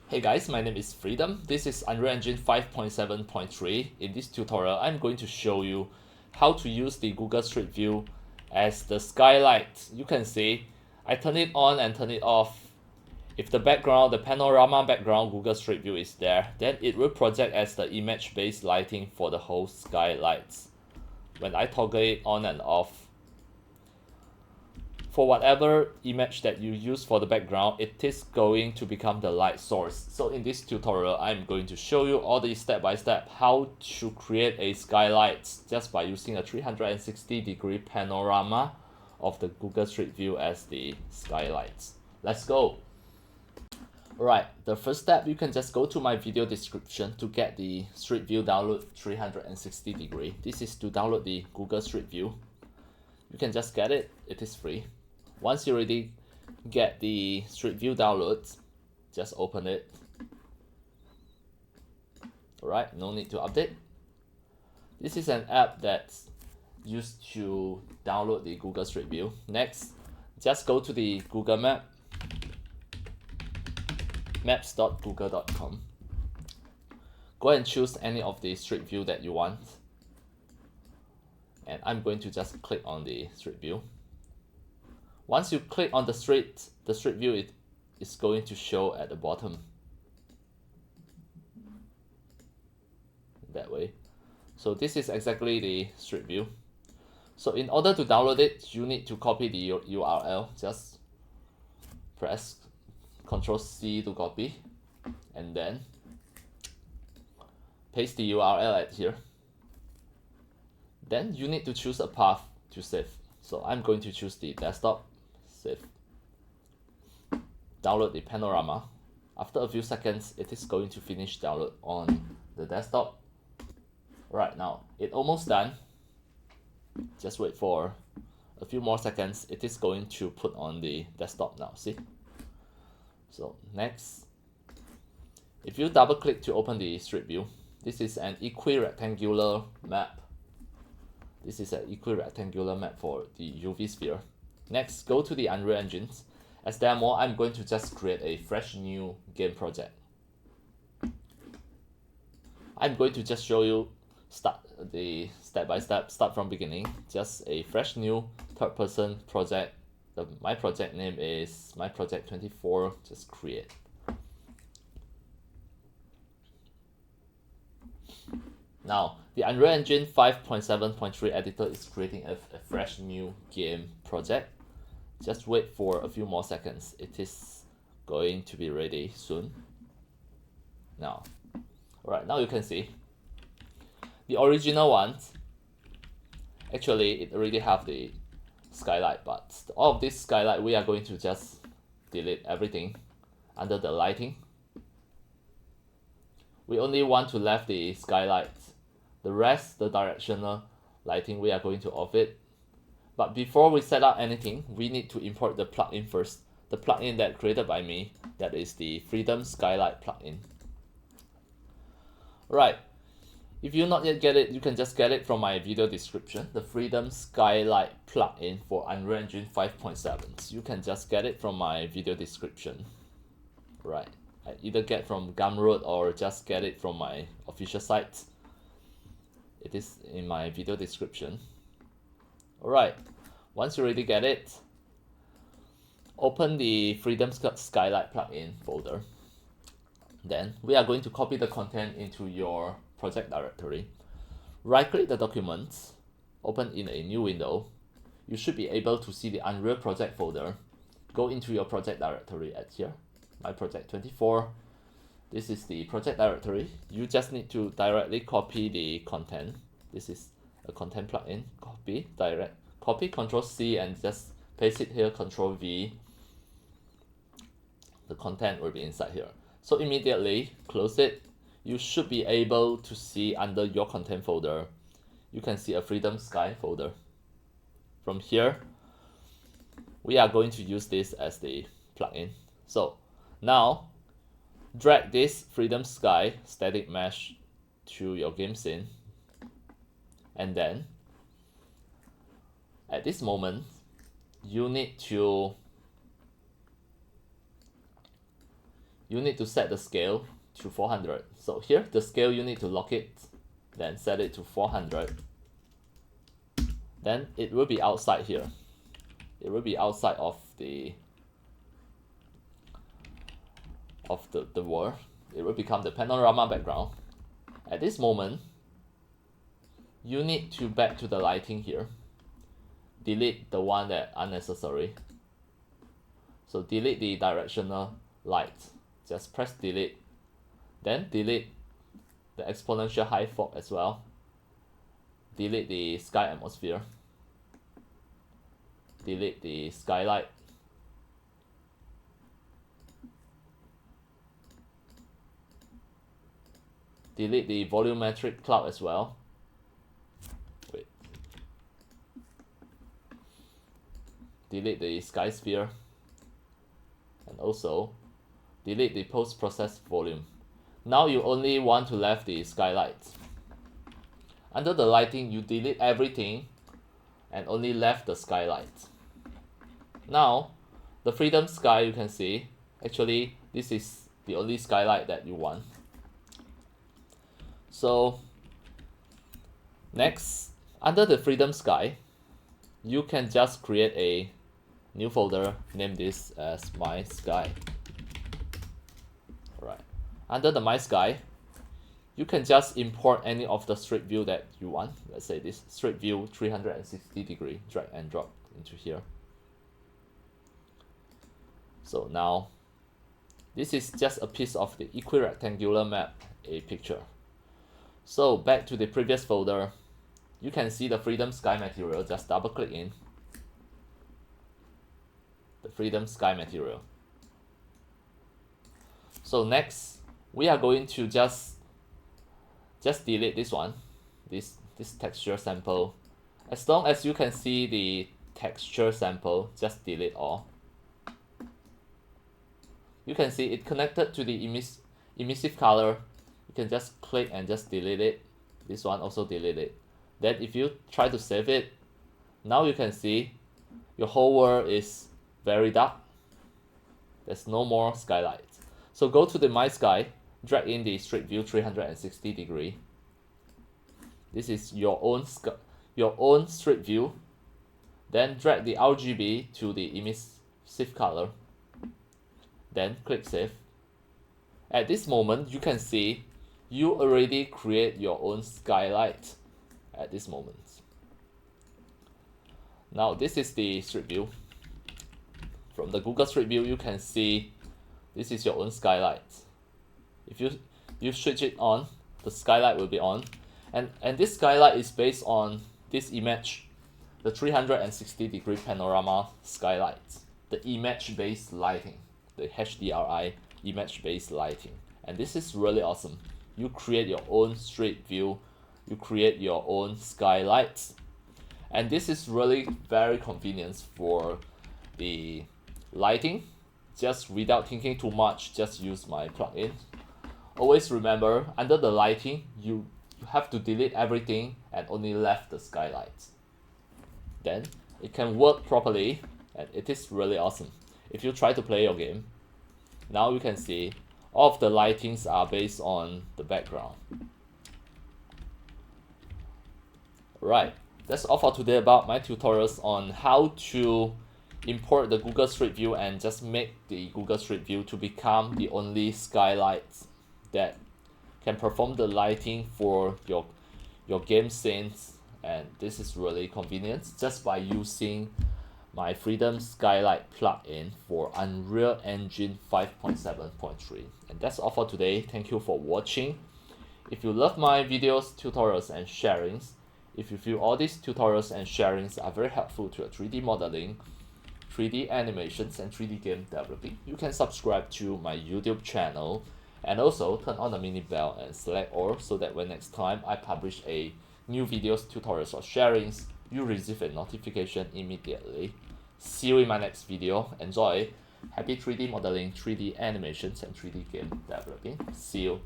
Hey guys, my name is Freedom. This is Unreal Engine 5.7.3. In this tutorial, I'm going to show you how to use the Google Street View as the skylight. You can see I turn it on and turn it off. If the background, the panorama background Google Street View is there, then it will project as the image-based lighting for the whole skylights. When I toggle it on and off, for whatever image that you use for the background, it is going to become the light source. So in this tutorial, I'm going to show you all the step-by-step how to create a skylight just by using a 360-degree panorama of the Google Street View as the skylights. Let's go. Alright, the first step, you can just go to my video description to get the Street View download 360 degree. This is to download the Google Street View. You can just get it, it is free. Once you already get the Street View downloads, just open it. Alright, no need to update. This is an app that's used to download the Google Street View. Next, just go to the Google Map, maps.google.com. Go and choose any of the Street View that you want. And I'm going to just click on the Street View. Once you click on the street view is going to show at the bottom. That way. So this is exactly the Street View. So in order to download it, you need to copy the URL. Just press Ctrl+C to copy, and then paste the URL at here. Then you need to choose a path to save. So I'm going to choose the desktop, save. Download the panorama. After a few seconds, it is going to finish download on the desktop. Right now, it's almost done. Just wait for a few more seconds. It is going to put on the desktop now, see? So next, if you double click to open the Street View, this is an equirectangular map. This is an equirectangular map for the UV sphere. Next, go to the Unreal Engine. As demo, I'm going to just create a fresh new game project. I'm going to just show you start the step-by-step, start from beginning. Just a fresh new third-person project. My project name is my project 24. Just create. Now, the Unreal Engine 5.7.3 editor is creating a fresh new game project. Just wait for a few more seconds. It is going to be ready soon. Now, alright, now you can see the original ones. Actually, it already have the skylight, but all of this skylight, we are going to just delete everything under the lighting. We only want to left the skylight. The rest, the directional lighting, we are going to off it. But before we set up anything, we need to import the plugin first. The plugin that created by me, that is the Freedom Skylight plugin. Right, if you not yet get it, you can just get it from my video description. The Freedom Skylight plugin for Unreal Engine 5.7. You can just get it from my video description. Right, I either get from Gumroad or just get it from my official site. It is in my video description. Alright, once you already get it, open the Freedom Skylight plugin folder. Then we are going to copy the content into your project directory. Right click the document, open in a new window. You should be able to see the Unreal project folder. Go into your project directory at here, my project 24. This is the project directory. You just need to directly copy the content. This is a content plugin. Copy, Ctrl+C and just paste it here, Ctrl+V. The content will be inside here. So immediately close it. You should be able to see under your content folder, you can see a Freedom Sky folder. From here, we are going to use this as the plugin. So now, drag this Freedom Sky static mesh to your game scene, and then at this moment you need to you need to set the scale to 400. So here, the scale, you need to lock it, then set it to 400. Then it will be outside here. It will be outside of the world. It will become the panorama background. At this moment, you need to back to the lighting here. Delete the one that unnecessary. So delete the directional light. Just press delete. Then delete the exponential high fog as well. Delete the sky atmosphere. Delete the skylight. Delete the volumetric cloud as well. Wait. Delete the sky sphere. And also delete the post-process volume. Now you only want to left the skylight. Under the lighting, you delete everything and only left the skylight. Now, the freedom sky, you can see, actually this is the only skylight that you want. So next, under the freedom sky, you can just create a new folder, name this as my sky. Alright, under the my sky, you can just import any of the street view that you want. Let's say this street view 360 degree, drag and drop into here. So now, this is just a piece of the equirectangular map, a picture. So back to the previous folder, you can see the freedom sky material, just double click in. The freedom sky material. So next, we are going to just delete this one, this texture sample. As long as you can see the texture sample, just delete all. You can see it connected to the emissive color. You can just click and just delete it. This one also delete it. Then if you try to save it, now you can see your whole world is very dark. There's no more skylight. So go to the My Sky, drag in the street view 360 degree. This is your own street view. Then drag the RGB to the emissive color. Then click save. At this moment, you can see you already create your own skylight at this moment. Now this is the street view. From the Google Street View, you can see this is your own skylight. If you switch it on, the skylight will be on. And this skylight is based on this image, the 360 degree panorama skylight, the image based lighting, the HDRI image based lighting. And this is really awesome. You create your own street view, you create your own skylights. And this is really very convenient for the lighting. Just without thinking too much, just use my plugin. Always remember, under the lighting, you have to delete everything and only left the skylights. Then it can work properly, and it is really awesome. If you try to play your game, now you can see all of the lightings are based on the background. Right, that's all for today about my tutorials on how to import the Google Street View and just make the Google Street View to become the only skylight that can perform the lighting for your game scenes. And this is really convenient just by using my Freedom Skylight plugin for Unreal Engine 5.7.3. And that's all for today. Thank you for watching. If you love my videos, tutorials, and sharings, if you feel all these tutorials and sharings are very helpful to your 3D modeling, 3D animations, and 3D game developing, you can subscribe to my YouTube channel and also turn on the mini bell and select all so that when next time I publish a new videos, tutorials, or sharings, you receive a notification immediately. See you in my next video. Enjoy. Happy 3D modeling, 3D animations, and 3D game developing. See you.